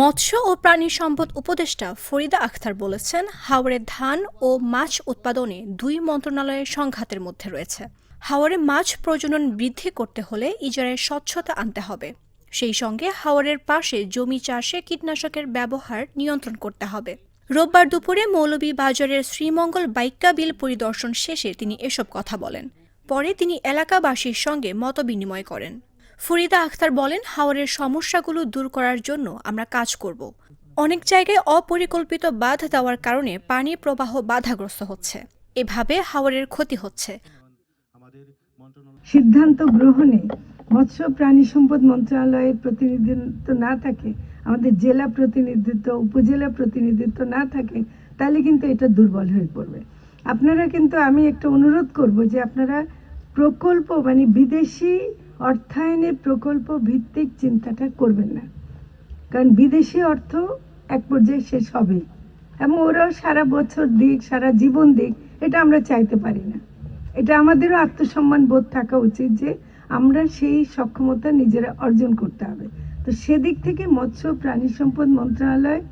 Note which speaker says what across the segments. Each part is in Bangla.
Speaker 1: মৎস্য ও প্রাণী সম্পদ উপদেষ্টা ফরিদা আখতার বলেছেন, হাওরে ধান ও মাছ উৎপাদনে দুই মন্ত্রণালয়ের সংঘাতের মধ্যে রয়েছে। হাওরে মাছ প্রজনন বৃদ্ধি করতে হলে ইজারায় স্বচ্ছতা আনতে হবে। সেই সঙ্গে হাওরের পাশে জমি চাষে কীটনাশকের ব্যবহার নিয়ন্ত্রণ করতে হবে। রোববার দুপুরে মৌলভীবাজারের শ্রীমঙ্গল বাইক্কা বিল পরিদর্শন শেষে তিনি এসব কথা বলেন। পরে তিনি এলাকাবাসীর সঙ্গে মতবিনিময় করেন। ফরিদা আখতার বলেন, হাওরের সমস্যাগুলো দূর করার জন্য আমরা কাজ করব। অনেক জায়গায় অপরিকল্পিত বাঁধ দেওয়ার কারণে পানি প্রবাহ বাধাগ্রস্ত হচ্ছে। এভাবে হাওরের ক্ষতি হচ্ছে।
Speaker 2: সিদ্ধান্ত গ্রহণে মৎস্য প্রাণী সম্পদ মন্ত্রণালয়ের প্রতিনিধিত্ব না থাকে, আমাদের জেলা প্রতিনিধিত্ব, উপজেলা প্রতিনিধিত্ব না থাকে, তাহলে কিন্তু এটা দুর্বল হয়ে পড়বে। আপনারা কিন্তু, আমি একটা অনুরোধ করব যে আপনারা প্রকল্প মানে বিদেশি অর্থায়নে প্রকল্প ভিত্তিক চিন্তাটা করবেন না, কারণ বিদেশি অর্থ এক পর্যায়ে শেষ হবে এবং ওরাও সারা বছর দিক, সারা জীবন দিক, এটা আমরা চাইতে পারি না। এটা আমাদেরও আত্মসম্মান বোধ থাকা উচিত যে আমরা সেই সক্ষমতা নিজেরা অর্জন করতে হবে। তো সেদিক থেকে মৎস্য প্রাণী সম্পদ মন্ত্রণালয়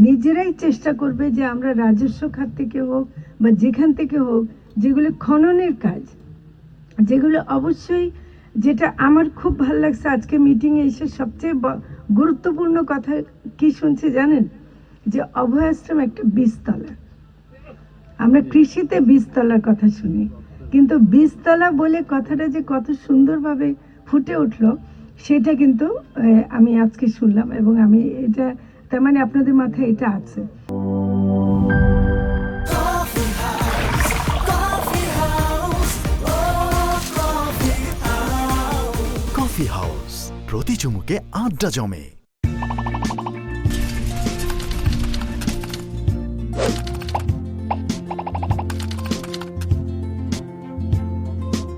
Speaker 2: নিজেরাই চেষ্টা করবে যে আমরা রাজস্ব খাত থেকে হোক বা যেখান থেকে হোক, যেগুলো খননের কাজ, যেগুলো অবশ্যই, যেটা আমার খুব ভালো লাগছে আজকে মিটিংয়ে এসে সবচেয়ে গুরুত্বপূর্ণ কথা কি শুনছি জানেন, যে অভয়াশ্রম একটা বীজতলা। আমরা কৃষিতে বীজতলার কথা শুনি, কিন্তু বীজতলা বলে কথাটা যে কত সুন্দরভাবে ফুটে উঠলো সেটা কিন্তু আমি আজকে শুনলাম, এবং আমি এটা, তার মানে আপনাদের মাথায় এটা আছে।
Speaker 3: কফি হাউস, প্রতি চুমুকে আড্ডা জমে।